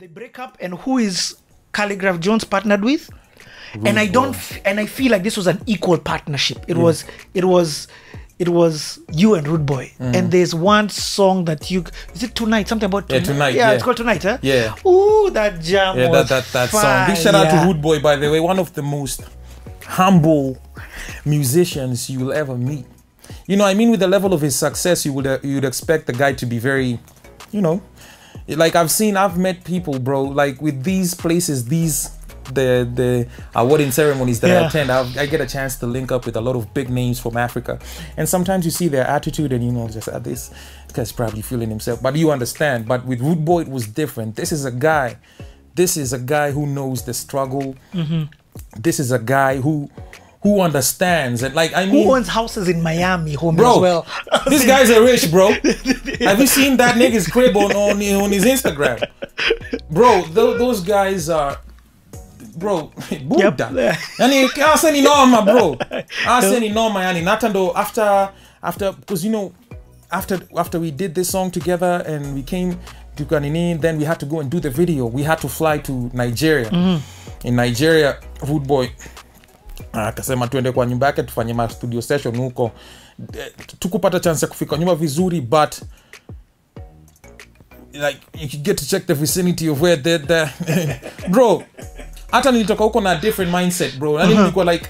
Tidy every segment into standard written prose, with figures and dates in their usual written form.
they break up, and who is Calligraph Jones partnered with? Rude and I don't, and I feel like this was an equal partnership. It was you and Rude Boy. And there's one song that you, is it Tonight? Something about Tonight. Yeah, Tonight. Yeah, it's called Tonight, huh? Yeah. Ooh, that jam was that fire. song. Big shout out to Rude Boy, by the way. One of the most humble musicians you will ever meet. You know, I mean, with the level of his success, you'd expect the guy to be very, you know, like I've met people, bro, like with these places, the awarding ceremonies that I attend, I get a chance to link up with a lot of big names from Africa, and sometimes you see their attitude and you know, just this guy's probably feeling himself, but you understand. But with Rude Boy it was different. This is a guy who knows the struggle. This is a guy who understands, and like, I mean, who owns houses in Miami, home bro, as well. These guys are rich, bro. Have you seen that nigga's crib on his Instagram? Bro, those guys are, bro, Buddha. Yani aseni norma, bro. Aseni norma, yani natando after because you know, after we did this song together and we came to Kanini, then we had to go and do the video. We had to fly to Nigeria. In Nigeria, Rude Boy akasema tuende kwa nyumba yake tufanye ma studio session huko. Tukupata chance ya kufika nyumba vizuri, but like you could get to check the vicinity of where the bro, hata nilitoka huko na different mindset, bro. And nilikuwa like,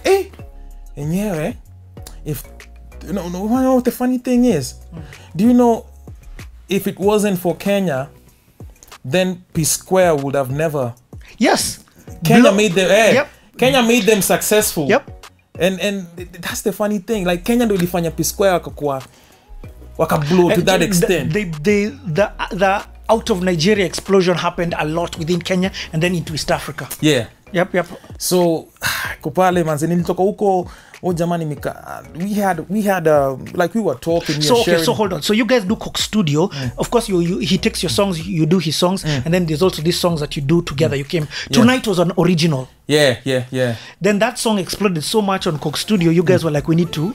enyewe, if you know what the funny thing is, do you know, if it wasn't for Kenya, then P Square would have never. Yes. Kenya made them. Kenya made them successful. And that's the funny thing. Like Kenya ndo ilifanya P Square waka blow to that extent. The out of Nigeria explosion happened a lot within Kenya and then into East Africa. Yeah. Yep. So kupale manze nilitoka huko. Oh jamani, we had like we were talking. So okay, so hold on. So you guys do Coke Studio. Of course, he takes your songs, you do his songs, and then there's also these songs that you do together. You came. Tonight was an original. Yeah. Then that song exploded so much on Coke Studio. You guys were like, they need to.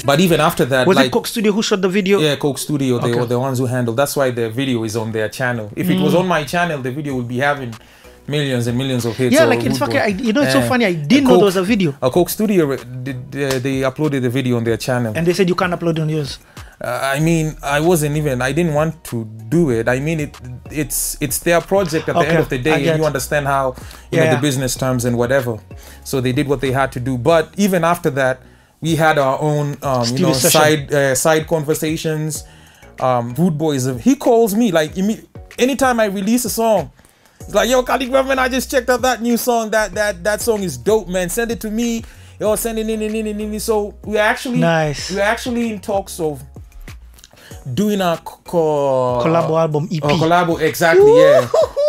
But even after that, was it Coke Studio who shot the video? Yeah, Coke Studio. They were the ones who handled. That's why the video is on their channel. If it was on my channel, the video would be having millions and millions of hits. Yeah, like in fact, it's so funny. I didn't know there was a video. Coke Studio, they uploaded the video on their channel. And they said you can't upload on yours. I mean, I didn't want to do it. I mean, it's their project at the end of the day, and you understand how, you know, the business terms and whatever. So they did what they had to do. But even after that, we had our own, side conversations. Rude Boy he calls me, like, anytime I release a song, it's like, yo, Calligraph, man, I just checked out that new song. That song is dope, man. Send it to me. Yo, send it in. So we're actually in talks of doing a collabo album EP. Collabo, exactly.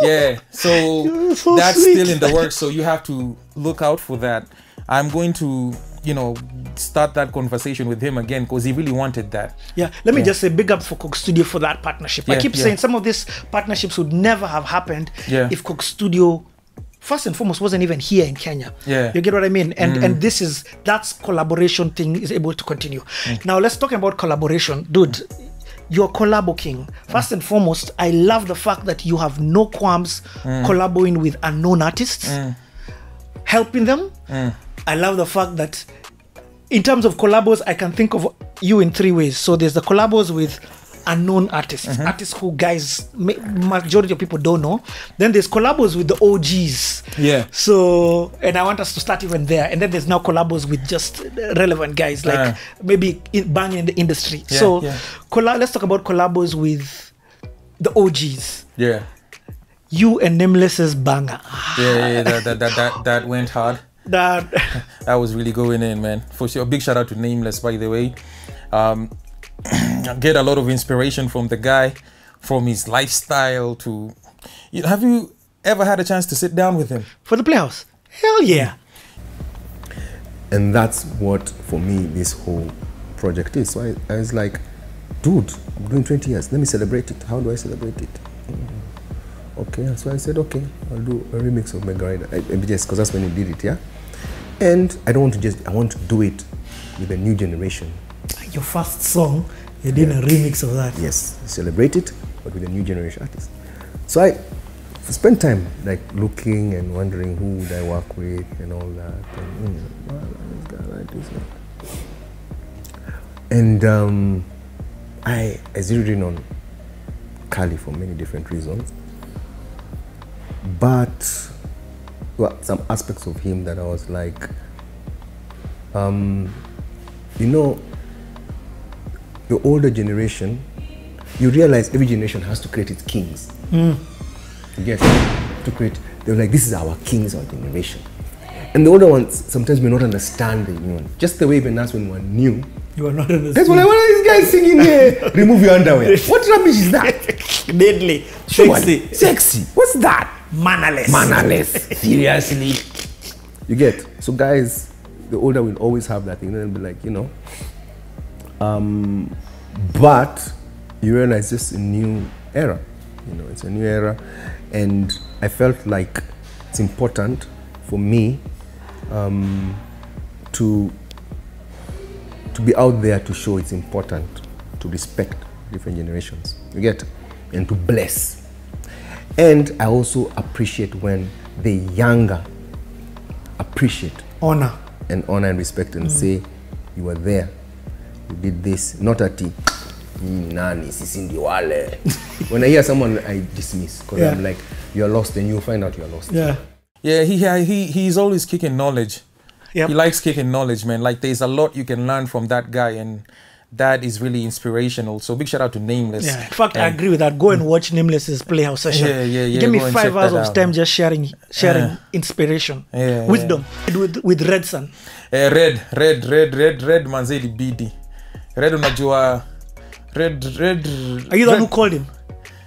Yeah. So that's still in the works. So you have to look out for that. I'm going to, you know, start that conversation with him again because he really wanted that. Yeah, let me just say big up for Coke Studio for that partnership. I keep saying some of these partnerships would never have happened if Coke Studio first and foremost wasn't even here in Kenya. You get what I mean? And that's collaboration thing is able to continue. Now let's talk about collaboration. Dude, you're collabo king. First and foremost, I love the fact that you have no qualms collaborating with unknown artists, helping them. I love the fact that in terms of collabos, I can think of you in three ways. So there's the collabos with unknown artists, artists who majority of people don't know. Then there's collabos with the OGs. So, and I want us to start even there. And then there's now collabos with just relevant guys, like maybe bang in the industry. Let's talk about collabos with the OGs. You and Nameless's banger. That went hard. That was really going in, man. For sure. Big shout out to Nameless, by the way. Get a lot of inspiration from the guy, from his lifestyle to. Have you ever had a chance to sit down with him for the Playhouse? Hell yeah! And that's what, for me, this whole project is. So I was like, dude, I'm doing 20 years. Let me celebrate it. How do I celebrate it? Okay, so I said, okay, I'll do a remix of Mega Rider, because that's when he did it, And I don't want to I want to do it with a new generation. Your first song, you did a remix of that. Yes, celebrate it, but with a new generation artist. So spent time like looking and wondering who would I work with and all that. And I zeroed in on Kali for many different reasons. But well, some aspects of him that I was like, you know, the older generation, you realize every generation has to create its kings. You get to create, they're like, this is our kings of generation. And the older ones sometimes may not understand the new one. Just the way even us when we were new. You are not understanding. That's what these guys singing here. Remove your underwear. What rubbish is that? Deadly. Sexy. Sexy. What's that? Mannerless. Mannerless. Seriously. You get? So guys, the older will always have that thing. They'll be like, you know. But you realize this is a new era. You know, it's a new era. And I felt like it's important for me to be out there to show it's important to respect different generations. You get? And to bless. And I also appreciate when the younger appreciate. Honor. And honor and respect and say, you were there. You did this. Not at the nani, sisi ndi wale. When I hear someone, I dismiss. Because I'm like, you're lost and you'll find out you're lost. Yeah. Yeah, he's always kicking knowledge. Yep. He likes kicking knowledge, man. Like, there's a lot you can learn from that guy, and that is really inspirational. So big shout out to Nameless. Yeah, in fact, I agree with that. Go and watch Nameless's Playhouse session. Yeah. Give me 5 hours of time just sharing inspiration, wisdom with Red Sun. Red manzeli bidi. Red unajua. Red. Are you the one who called him?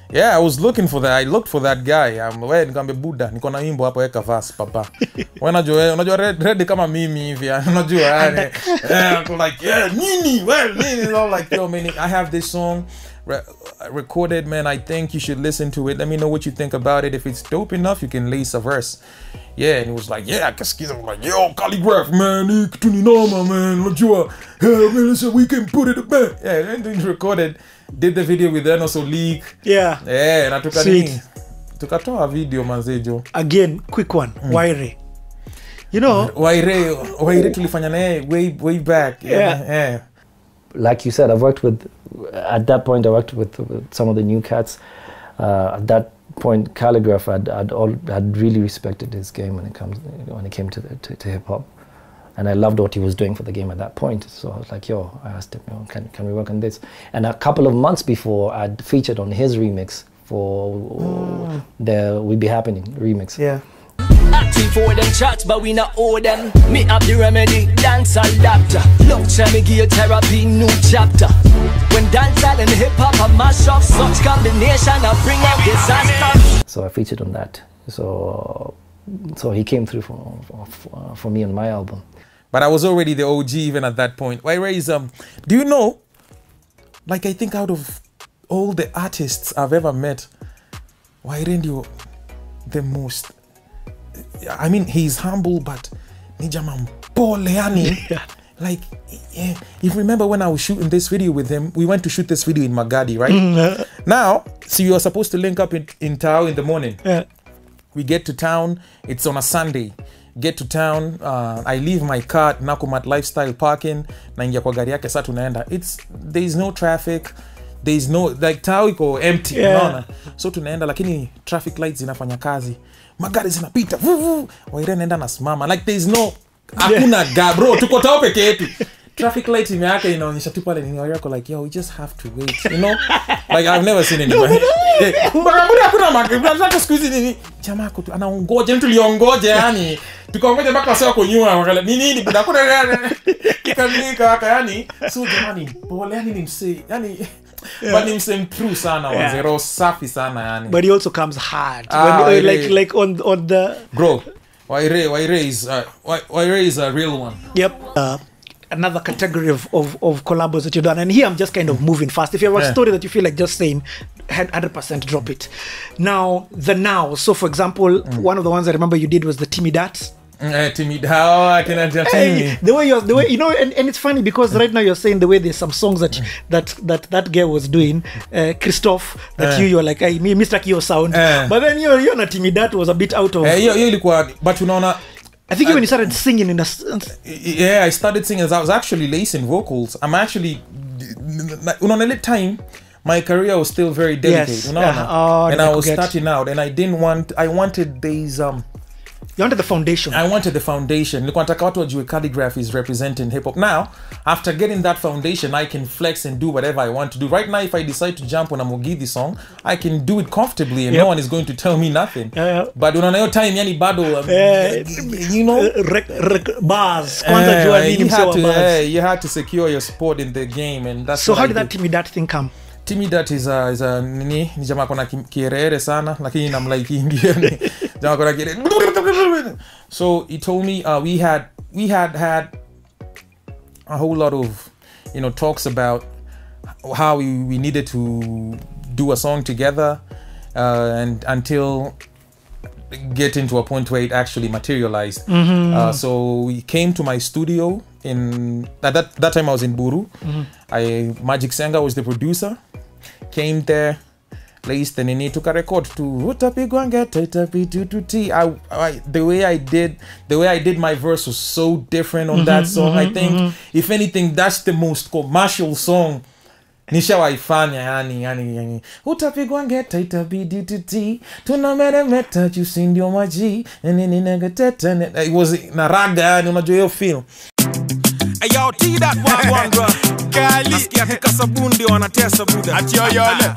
Yeah, I was looking for that. I looked for that guy. Wewe nikambe Buddha, niko na wimbo hapo weka verse papa. Wewe unajua Red kama mimi hivi. Unajua yani. Like nini? Well, nini all like yo man, I have this song recorded, man. I think you should listen to it. Let me know what you think about it. If it's dope enough, you can lace a verse. Yeah, and he was like, yeah, I was like, yo, Calligraph, man, tuninoma, man, unajua. Man, listen, we can put it a bit. Yeah, and then recorded. Did the video with Enoso League. Yeah. Yeah, na tukatoa video manzejo. Again, quick one. Waire. You know, Waire tulifanya naye way back. Yeah. Like you said, at that point I worked with some of the new cats. At that point, Calligraph had really respected his game when it came to hip hop. And I loved what he was doing for the game at that point. So I was like, yo, I asked him, can we work on this? And a couple of months before, I'd featured on his remix for the We Be Happening remix. Yeah. Acting for them chats, but we not owe them. Me have the remedy, dance adapter. Love me give therapy, new chapter. When dancehall and hip hop are mash up, such combination I bring out disaster. So I featured on that. So he came through for me on my album. But I was already the OG even at that point. Waire is do you know? Like, I think out of all the artists I've ever met, Waire ndio the most. I mean, he's humble, but nijama mpole yani. Like, yeah. If you remember when I was shooting this video with him, we went to shoot this video in Magadi, right? Now, so you are supposed to link up in Tao in the morning. Yeah. We get to town, it's on a Sunday. Get to town, I leave my car at Nakumat Lifestyle Parking, naingia kwa gari yake, sasa tunaenda. There's no traffic, there's no, like Tao iko empty, unaona. So tunaenda, lakini traffic lights zinafanya kazi. Magari zinapita, Waire naenda nasimama. Like there's no, hakuna bro, tuko Tao peke yetu. Traffic light imeaka inaonyesha tu pale nini, Waire like, yo, we just have to wait, you know? Like I've never seen anybody. Mbona kuna magari squeeze nini? Jamaa kutu anaongoja, mtu liongoje yani. Tukaongoja mpaka sasa kwa nyuma wakala. Nini buda kuna kikanika haka yani. So jamani, pole yani ni msee. Yani but ni msee true sana wazero safi sana yani. But he also comes hard. Like on the bro. Waire is a real one. Yep. Another category of collabos that you've done, and here I'm just kind of moving fast. If you have a story that you feel like just saying 100%, drop it. Now, so for example, one of the ones I remember you did was the Timmy Dats. Timmy, how I can entertain the way you know, and it's funny because right now you're saying the way there's some songs that girl was doing, Christophe, that you're like, Mr. Kio sound, but then you're not Timmy. That was a bit out of. But you know, I think when you started singing in a... I started singing as I was actually lacing vocals. I'm actually, on a time, my career was still very delicate. Yes. And I was starting out, and I wanted these You wanted the foundation. I wanted the foundation. Calligraphy is representing hip hop. Now, after getting that foundation, I can flex and do whatever I want to do. Right now, if I decide to jump on a Mugithi song, I can do it comfortably, and no one is going to tell me nothing. But when on time, yani bado, you know, bars. You had to secure your spot in the game, and that's. So how did that Timmy Dat thing come? Timmy Dat is a ni jamaa kona kierere sana, lakini namlaikingi jamaa kona kierere. So he told me we had a whole lot of talks about how we needed to do a song together, and until getting to a point where it actually materialized. So we came to my studio at that time I was in Buru. Magic Senga was the producer. Came there, laced and he took a record to the way I did my verse was so different on that song. I think if anything, that's the most commercial song nishawaifanya yani utapigwa ngeta itabidi tuti tunameremeta jusi ndio maji it was na raga yani unajua hiyo feel. Yo, T that one bro. Nasikia kikasabundi wanatesa buda. Ati yole.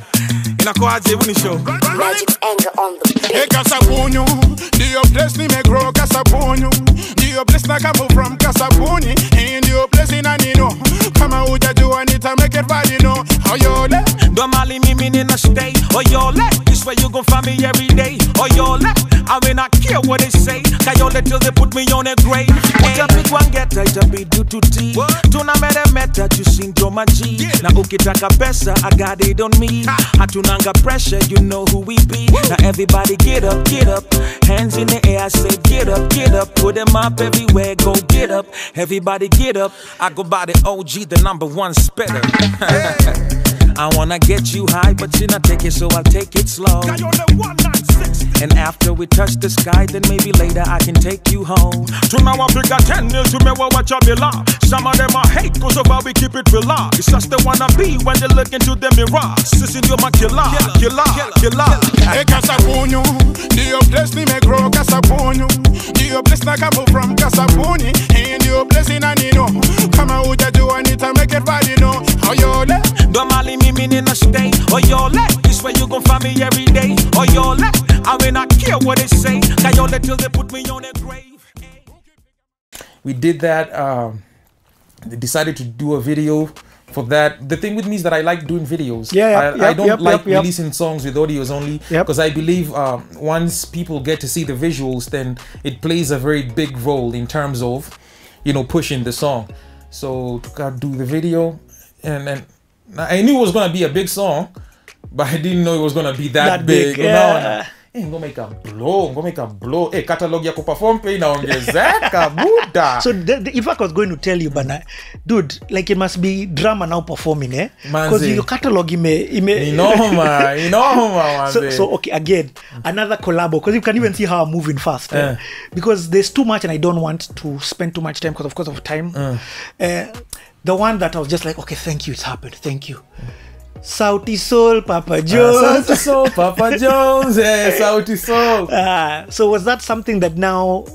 Inakuaje hivi ni show. Magic's anger on the beat. Hey Kasabunyu, ndio place nimegrow Kasabunyu. Ndio place na come from Kasabuni. Ndio place inanino. Kama hujajua nita make it bad, you know. Oyole. Ndo mali mimi nina stay. Oyole. This way you gon' find me every day. Oyole. I mean I care what they say. Kayole till they put me on a grave. Utapigwa ngeta itabidi tuti. Tunameremeta jusindio maji. Na ukitaka pesa I got it on me. Hatunanga pressure, you know who we be. Now everybody get up, hands in the air, I say get up, put them up everywhere, go get up. Everybody get up, I go by the OG, the #1 spitter. I wanna get you high, but you not take it, so I'll take it slow. And after we touch the sky, then maybe later I can take you home. To now I bring 10 years to me watch a belong. Some of them I hate, cause of how we keep it real. It's just they wanna be when they look into the mirror. Sissy, you're my killer. Hey Kasabunyu, ndio place ni me grow Kasabunyu. Ndio place na come from Kasabuni. Ndio place inanino. Kama hujajua nita make it bad, you know. Oyole. Ndo mali mimi nina stay. Oyole. This way you gon' find me every day. Oyole. I mean I care what they say. Kayole till they put me on a grave. We did that. They decided to do a video for that. The thing with me is that I like doing videos. I don't like releasing songs with audios only, because I believe once people get to see the visuals, then it plays a very big role in terms of pushing the song. So to do the video, and I knew it was gonna be a big song, but I didn't know it was gonna be that big. I'm gonna make a blow. Hey, catalog ya kuperform pay inaongezeka buda. So if I was going to tell you, bana, dude, like it must be drama now performing, because your catalog inoma. So okay, again, another collabo, because you can even see how I'm moving fast. Because there's too much and I don't want to spend too much time because of course of time. The one that I was just like, okay, thank you, it's happened, thank you. Sauti Sol, Papa Jones. Sauti Sol, Papa Jones. Sauti Sol. So was that something that now